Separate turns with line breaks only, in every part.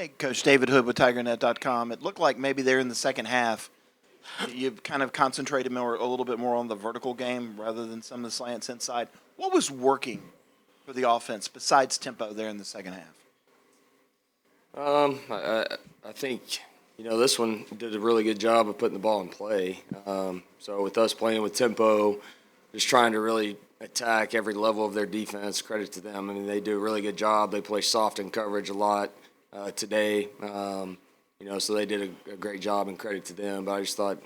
Hey, Coach David Hood with TigerNet.com. It looked like maybe there in the second half, you kind of concentrated a little bit more on the vertical game rather than some of the slants inside. What was working for the offense besides tempo there in the second half?
I think, this one did a really good job of putting the ball in play. So with us playing with tempo, just trying to really attack every level of their defense, credit to them. I mean, they do a really good job. They play soft in coverage a lot today. So they did a great job, and credit to them. But I just thought,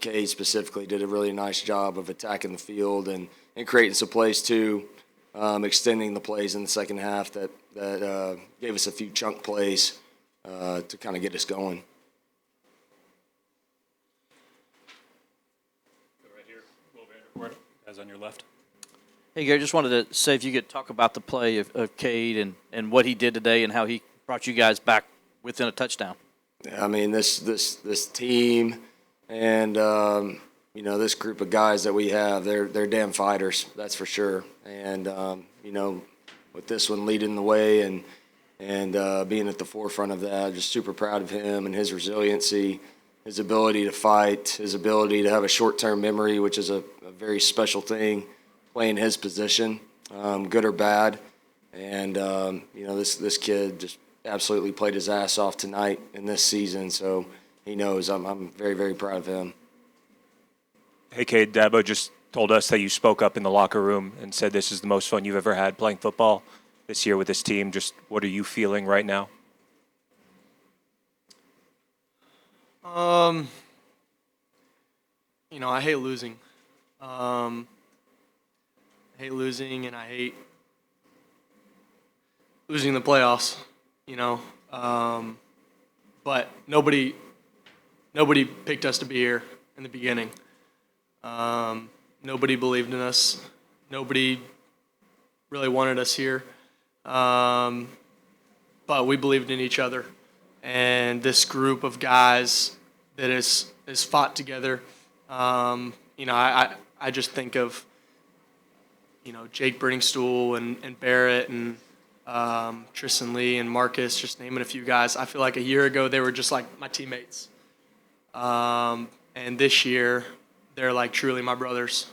Cade specifically did a really nice job of attacking the field and creating some plays too, extending the plays in the second half that gave us a few chunk plays to kind of get us going.
Go right here, Will Vandervoort, guys on your left.
Hey, Gary, just wanted to say if you could talk about the play of Cade and what he did today and how he brought you guys back within a touchdown.
Yeah, I mean, this team and, this group of guys that we have, they're damn fighters, that's for sure. And, with this one leading the way and being at the forefront of that, just super proud of him and his resiliency, his ability to fight, his ability to have a short-term memory, which is a very special thing, playing his position, good or bad. And, this kid just absolutely played his ass off tonight in this season, so he knows I'm very, very proud of him.
Hey, Cade, Dabo just told us that you spoke up in the locker room and said this is the most fun you've ever had playing football this year with this team. Just what are you feeling right now?
I hate losing. I hate losing, and I hate losing the playoffs, but nobody picked us to be here in the beginning. Nobody believed in us. Nobody really wanted us here. But we believed in each other. And this group of guys that is fought together, I just think of, Jake Bringstool and Barrett and Tristan Lee and Marcus, just naming a few guys. I feel like a year ago they were just like my teammates. And this year they're like truly my brothers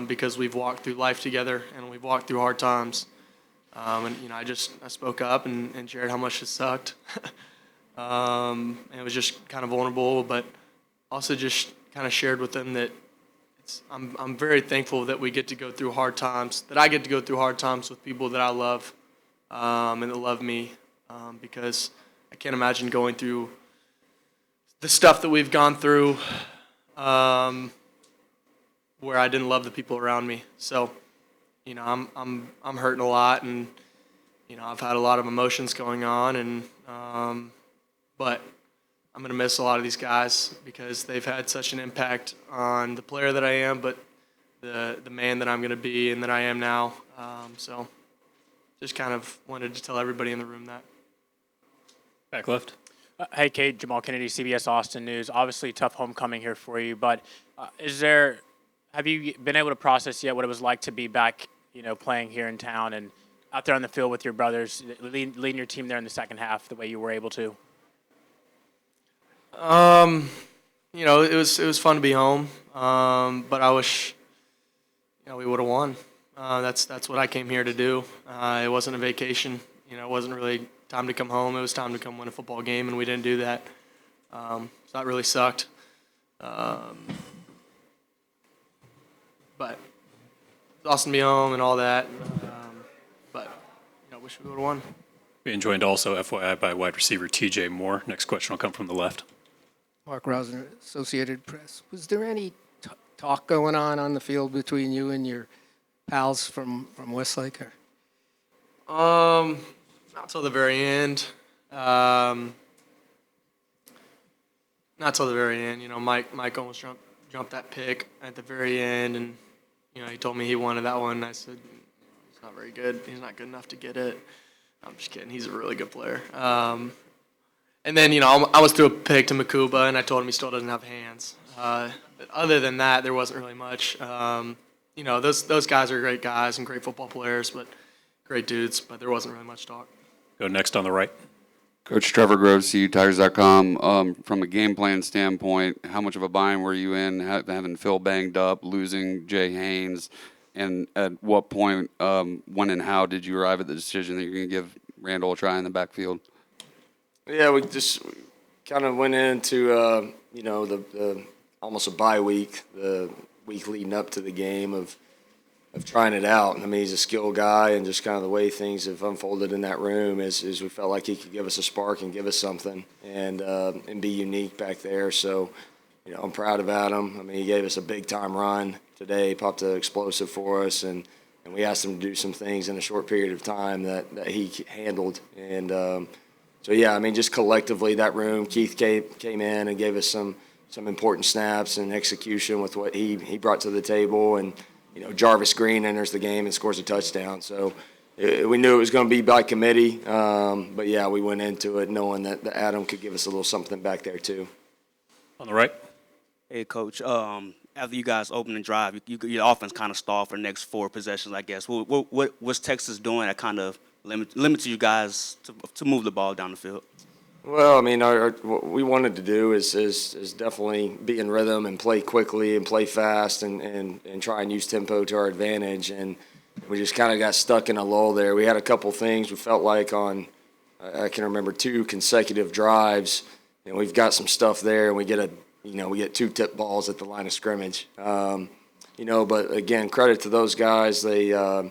because we've walked through life together and we've walked through hard times. I spoke up and shared how much it sucked. And it was just kind of vulnerable, but also just kind of shared with them that I'm very thankful that we get to go through hard times, that I get to go through hard times with people that I love and that love me because I can't imagine going through the stuff that we've gone through where I didn't love the people around me. So, I'm hurting a lot, and I've had a lot of emotions going on, and but I'm gonna miss a lot of these guys because they've had such an impact on the player that I am, but the man that I'm gonna be and that I am now. So, just kind of wanted to tell everybody in the room that.
Back left.
Hey, Cade, Jamal Kennedy, CBS Austin News. Obviously, tough homecoming here for you, but have you been able to process yet what it was like to be back, playing here in town and out there on the field with your brothers, leading your team there in the second half the way you were able to?
It was fun to be home, but I wish, we would have won. That's what I came here to do. It wasn't a vacation. It wasn't really time to come home. It was time to come win a football game, and we didn't do that. So that really sucked. But it's awesome to be home and all that. But wish we would have won.
Being joined also, FYI, by wide receiver TJ Moore. Next question will come from the left.
Mark Rosner, Associated Press. Was there any talk going on the field between you and your pals from Westlake?
Not till the very end. Not till the very end. Mike almost jumped that pick at the very end, and he told me he wanted that one. And I said, he's not very good. He's not good enough to get it. I'm just kidding. He's a really good player. And then, I was threw a pick to Makuba, and I told him he still doesn't have hands. But other than that, there wasn't really much. Those guys are great guys and great football players, but great dudes. But there wasn't really much talk.
Go next on the right.
Coach Trevor Groves, CUTigers.com. From a game plan standpoint, how much of a bind were you in, having Phil banged up, losing Jay Haynes, and at what point, when and how did you arrive at the decision that you're going to give Randall a try in the backfield?
Yeah, we just kind of went into the almost a bye week, the week leading up to the game of trying it out. I mean, he's a skilled guy, and just kind of the way things have unfolded in that room is we felt like he could give us a spark and give us something and be unique back there. So, I'm proud of Adam. I mean, he gave us a big-time run today, popped an explosive for us, and we asked him to do some things in a short period of time that he handled. And so, yeah, I mean, just collectively, that room, Keith came in and gave us some important snaps and execution with what he brought to the table. And, Jarvis Green enters the game and scores a touchdown. So we knew it was going to be by committee. But, yeah, we went into it knowing that Adam could give us a little something back there too.
On the right.
Hey, Coach. After you guys open and drive, your offense kind of stalled for the next 4 possessions, I guess. What was Texas doing that kind of limited you guys to move the ball down the field?
Well, I mean, what we wanted to do is definitely be in rhythm and play quickly and play fast and try and use tempo to our advantage. And we just kind of got stuck in a lull there. We had a couple things we felt like on, I can remember 2 consecutive drives, and we've got some stuff there, and we get 2 tip balls at the line of scrimmage. But again, credit to those guys. I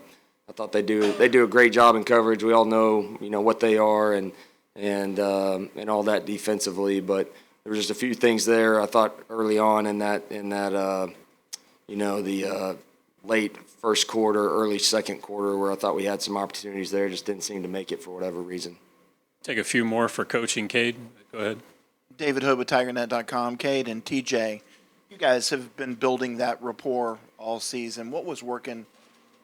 thought they do a great job in coverage. We all know what they are and all that defensively, but there was just a few things there I thought early on in that the late first quarter, early second quarter where I thought we had some opportunities there, just didn't seem to make it for whatever reason.
Take a few more for coaching, Cade. Go ahead.
David Hood with TigerNet.com. Cade and TJ, you guys have been building that rapport all season. What was working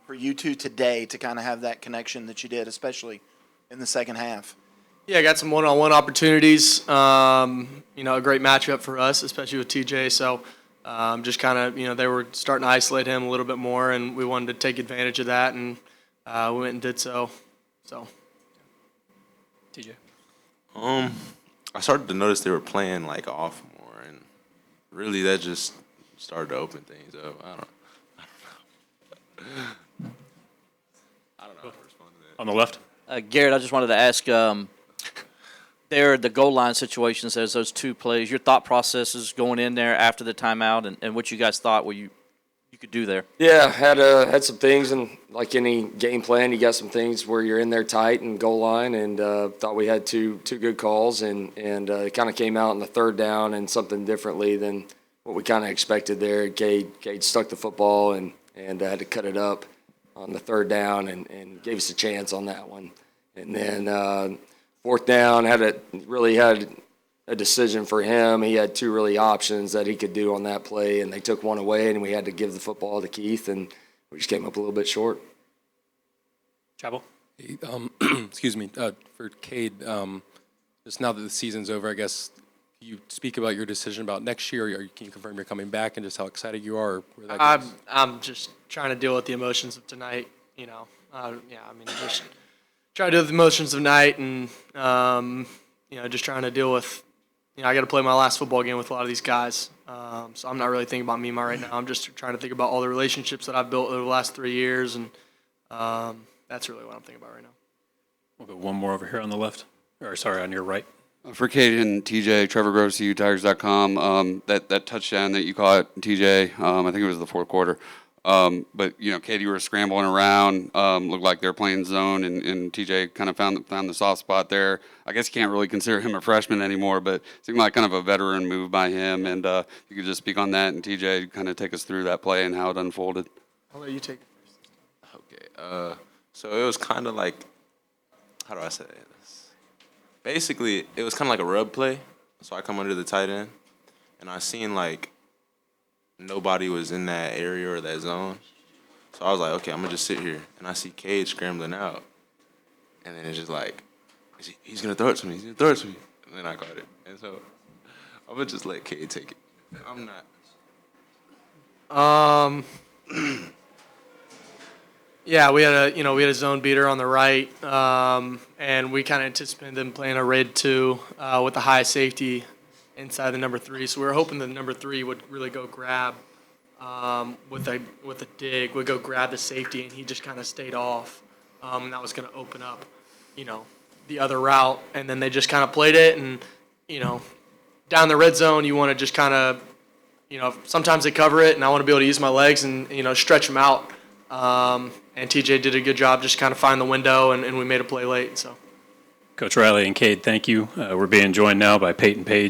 for you two today to kind of have that connection that you did, especially in the second half?
Yeah, I got some one-on-one opportunities. A great matchup for us, especially with TJ. So just kind of, they were starting to isolate him a little bit more, and we wanted to take advantage of that, and we went and did so.
TJ.
I started to notice they were playing like off more, and really that just started to open things up. I don't know how to respond to that.
On the left.
Garrett, I just wanted to ask, the goal line situations, there's those 2 plays, your thought processes going in there after the timeout and what you guys thought you could do there.
Yeah, had some things, and like any game plan, you got some things where you're in there tight and goal line, and thought we had two good calls, and it kind of came out in the third down and something differently than what we kind of expected there. Cade stuck the football and had to cut it up on the third down and gave us a chance on that one. And then fourth down had a decision for him. He had 2 really options that he could do on that play, and they took one away, and we had to give the football to Keith, and we just came up a little bit short.
Chapel.
Hey, excuse me, for Cade, just now that the season's over, I guess, can you speak about your decision about next year, or can you confirm you're coming back and just how excited you are? Where that goes?
I'm just trying to deal with the emotions of tonight, just trying to deal with the emotions of night, and, just trying to deal with, I got to play my last football game with a lot of these guys. So I'm not really thinking about me right now. I'm just trying to think about all the relationships that I've built over the last 3 years, and that's really what I'm thinking about right now.
We'll go one more over here on the left. On your right.
For Cade and TJ, Trevor Groves, CUTigers.com, that touchdown that you caught, TJ, I think it was the fourth quarter. But, Cade, you were scrambling around, looked like they were playing zone, and TJ kind of found the soft spot there. I guess you can't really consider him a freshman anymore, but it seemed like kind of a veteran move by him. And if you could just speak on that, and TJ, kind of take us through that play and how it unfolded.
I'll let you take it first.
Okay. So it was kind of like, how do I say this? Basically, it was kind of like a rub play. So I come under the tight end, and I seen like nobody was in that area or that zone. So I was like, okay, I'm going to just sit here. And I see Cade scrambling out. And then it's just like, he's going to throw it to me. He's going to throw it to me. And then I caught it. And so I'm going to just let Cade take it. I'm not.
Yeah, we had a zone beater on the right, and we kind of anticipated them playing a raid 2 with the high safety inside the number 3. So we were hoping the number 3 would really go grab with a dig, would go grab the safety, and he just kind of stayed off, and that was going to open up, the other route. And then they just kind of played it, and down the red zone, you want to just kind of, sometimes they cover it, and I want to be able to use my legs and stretch them out. And TJ did a good job just kind of finding the window, and we made a play late. So,
Coach Riley and Cade, thank you. We're being joined now by Peyton Page.